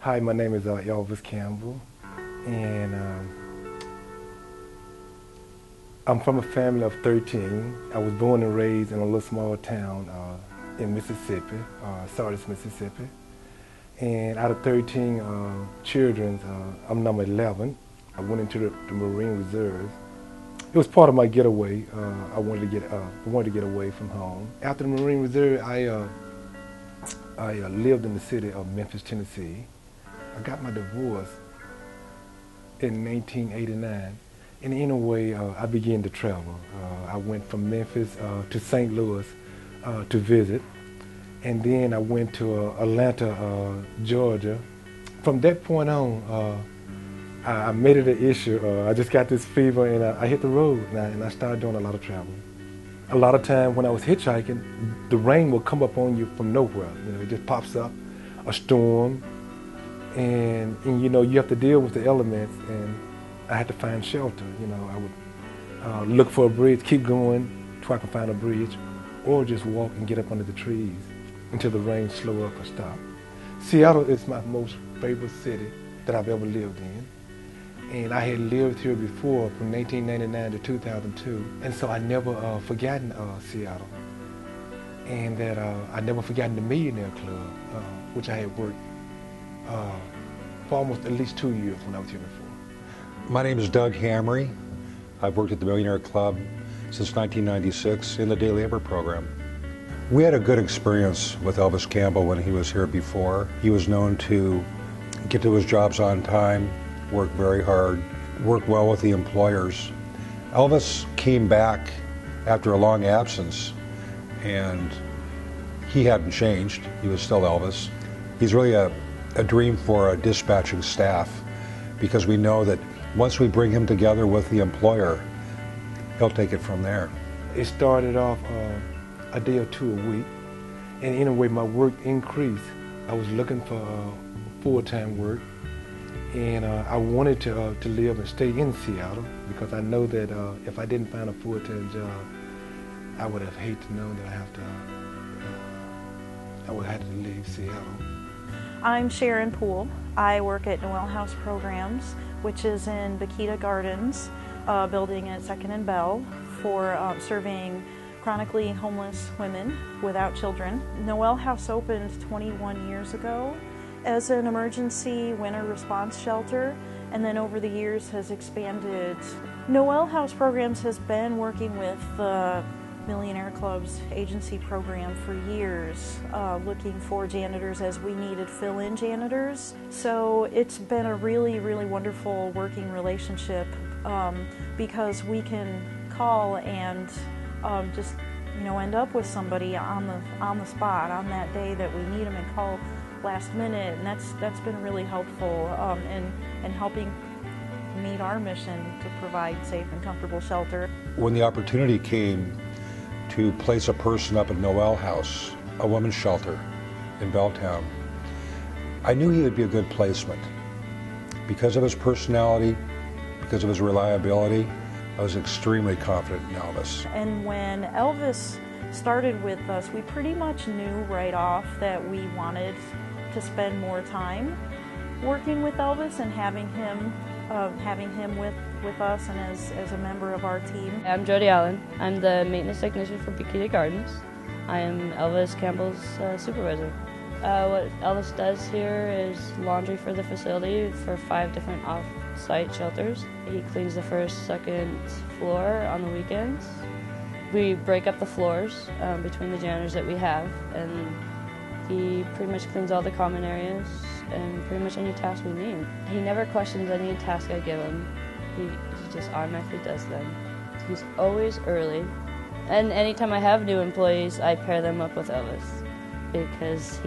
Hi, my name is Elvis Campbell, and I'm from a family of 13. I was born and raised in a little small town in Mississippi, Sardis, Mississippi. And out of 13 children, I'm number 11. I went into the Marine Reserve. It was part of my getaway. I wanted to get away from home. After the Marine Reserve, I lived in the city of Memphis, Tennessee. I got my divorce in 1989, and in a way, I began to travel. I went from Memphis to St. Louis to visit, and then I went to Atlanta, Georgia. From that point on, I made it an issue. I just got this fever, and I hit the road, and I started doing a lot of traveling. A lot of time when I was hitchhiking, the rain will come up on you from nowhere. You know, it just pops up, a storm, and you know, you have to deal with the elements, and I had to find shelter. You know, I would look for a bridge, keep going, try to find a bridge, or just walk and get up under the trees until the rain slow up or stop. Seattle is my most favorite city that I've ever lived in. And I had lived here before from 1999 to 2002. And so I never forgotten Seattle. And that I never forgotten the Millionaire Club, which I had worked for almost at least 2 years when I was here before. My name is Doug Hamry. I've worked at the Millionaire Club since 1996 in the day labor program. We had a good experience with Elvis Campbell when he was here before. He was known to get to his jobs on time, work very hard, work well with the employers. Elvis came back after a long absence, and he hadn't changed. He was still Elvis. He's really a dream for a dispatching staff, because we know that once we bring him together with the employer, he'll take it from there. It started off a day or two a week, and in a way my work increased. I was looking for full-time work, and I wanted to live and stay in Seattle, because I know that if I didn't find a full-time job, I would have hated to know that I would have to leave Seattle. I'm Sharon Pool. I work at Noel House Programs, which is in Bakita Gardens, building at 2nd and Bell, for serving chronically homeless women without children. Noel House opened 21 years ago as an emergency winter response shelter, and then over the years has expanded. Noel House Programs has been working with the Millionaire Club's agency program for years, looking for janitors as we needed fill-in janitors. So it's been a really, really wonderful working relationship, because we can call and just, you know, end up with somebody on the spot on that day that we need them, and call last minute, and that's been really helpful in helping meet our mission to provide safe and comfortable shelter. When the opportunity came to place a person up at Noel House, a women's shelter in Belltown, I knew he would be a good placement. Because of his personality, because of his reliability, I was extremely confident in Elvis. And when Elvis started with us, we pretty much knew right off that we wanted to spend more time working with Elvis and having him with us and as a member of our team. I'm Jody Allen. I'm the maintenance technician for Bakita Gardens. I am Elvis Campbell's supervisor. What Elvis does here is laundry for the facility for 5 different off-site shelters. He cleans the first, second floor on the weekends. We break up the floors between the janitors that we have, and he pretty much cleans all the common areas and pretty much any task we need. He never questions any task I give him. He just automatically does them. He's always early. And anytime I have new employees, I pair them up with Elvis, because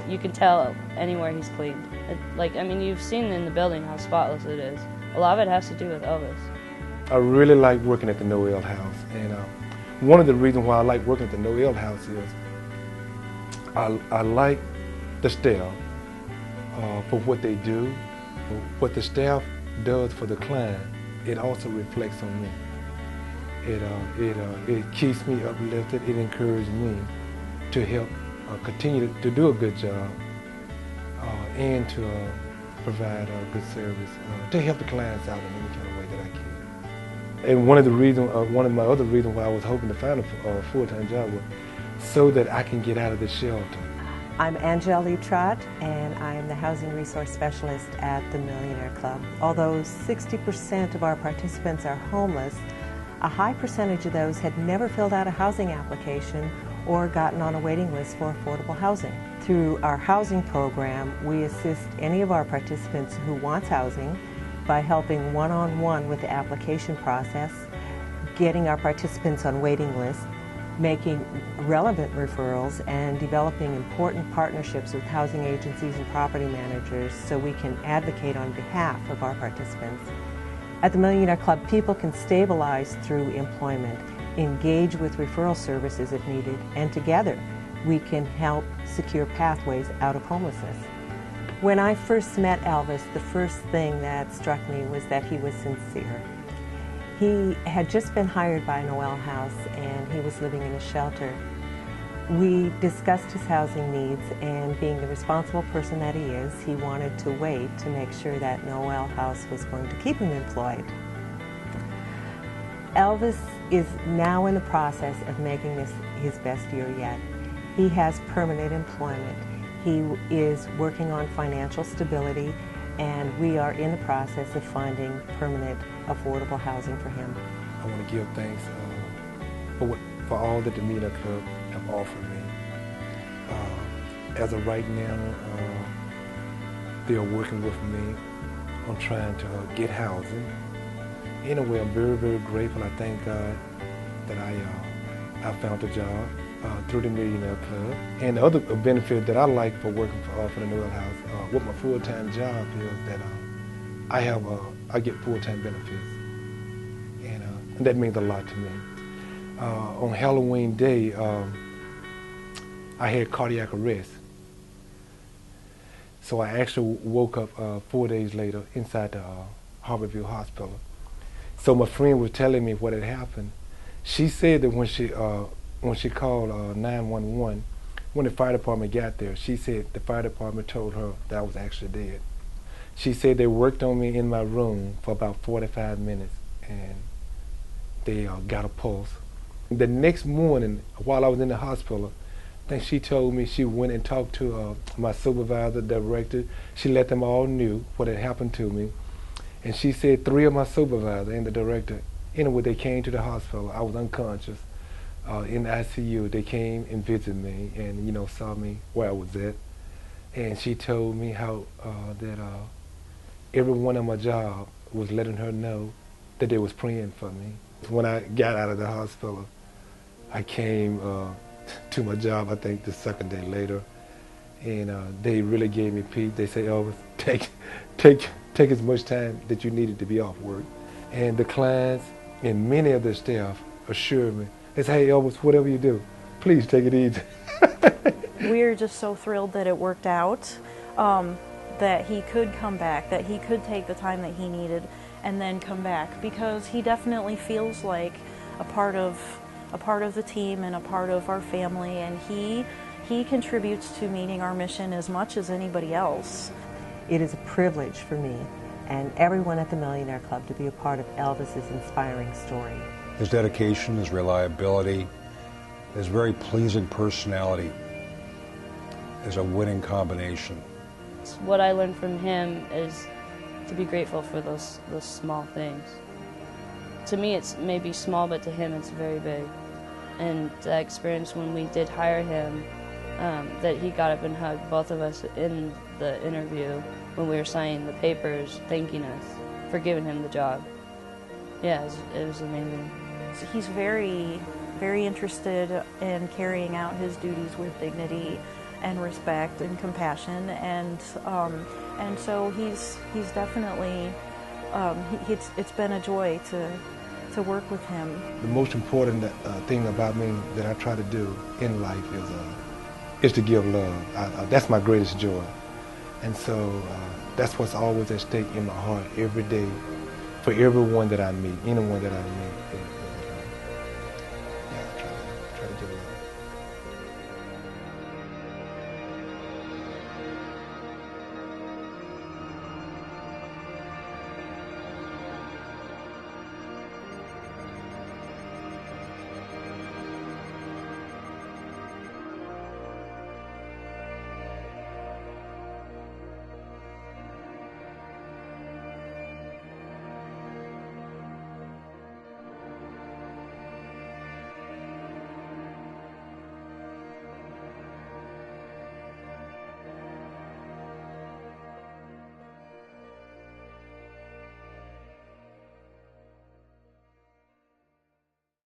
you can tell anywhere he's cleaned. You've seen in the building how spotless it is. A lot of it has to do with Elvis. I really like working at the Noel House, and one of the reasons why I like working at the Noel House is I like the staff for what they do, for what the staff does for the client. It also reflects on me. It keeps me uplifted. It encourages me to help continue to do a good job and to provide good service, to help the clients out in any kind of way that I can. And one of my other reasons why I was hoping to find a full-time job was so that I can get out of the shelter. I'm Trot, and I am the Housing Resource Specialist at the Millionaire Club. Although 60% of our participants are homeless, a high percentage of those had never filled out a housing application or gotten on a waiting list for affordable housing. Through our housing program, we assist any of our participants who wants housing by helping one-on-one with the application process, getting our participants on waiting lists, making relevant referrals, and developing important partnerships with housing agencies and property managers so we can advocate on behalf of our participants. At the Millionaire Club, people can stabilize through employment, engage with referral services if needed, and together we can help secure pathways out of homelessness. When I first met Elvis, the first thing that struck me was that he was sincere. He had just been hired by Noel House and he was living in a shelter. We discussed his housing needs, and being the responsible person that he is, he wanted to wait to make sure that Noel House was going to keep him employed. Elvis is now in the process of making this his best year yet. He has permanent employment. He is working on financial stability, and we are in the process of finding permanent, affordable housing for him. I want to give thanks for all that the Millionaire Club have offered me. As of right now, they are working with me on trying to get housing. In a way, I'm very, very grateful. I thank God that I found a job through the Millionaire Club. And the other benefit that I like for working for the Noel House, with my full-time job, is that I get full-time benefits, and that means a lot to me. On Halloween Day, I had cardiac arrest, so I actually woke up 4 days later inside the Harborville Hospital. So my friend was telling me what had happened. She said that when she called 911, when the fire department got there, she said the fire department told her that I was actually dead. She said they worked on me in my room for about 45 minutes, and they got a pulse. The next morning, while I was in the hospital, I think she told me she went and talked to my supervisor, director. She let them all knew what had happened to me. And she said 3 of my supervisors and the director, anyway, they came to the hospital. I was unconscious in the ICU. They came and visited me and, saw me where I was at. And she told me how that everyone on my job was letting her know that they was praying for me. When I got out of the hospital, I came to my job, I think the second day later, and they really gave me peace. They said, Elvis, take as much time that you needed to be off work. And the clients and many of the staff assured me, they said, hey Elvis, whatever you do, please take it easy. We're just so thrilled that it worked out, that he could come back, that he could take the time that he needed and then come back, because he definitely feels like a part of the team and a part of our family, and he contributes to meeting our mission as much as anybody else. It is a privilege for me and everyone at the Millionaire Club to be a part of Elvis's inspiring story. His dedication, his reliability, his very pleasing personality is a winning combination. What I learned from him is to be grateful for those small things. To me it's maybe small, but to him it's very big. And the experience when we did hire him, that he got up and hugged both of us in the interview when we were signing the papers, thanking us for giving him the job. Yeah, it was amazing. He's very, very interested in carrying out his duties with dignity and respect and compassion, and so he's definitely it's been a joy to work with him. The most important thing about me that I try to do in life is to give love. That's my greatest joy, and so that's what's always at stake in my heart every day for everyone that I meet, anyone that I meet.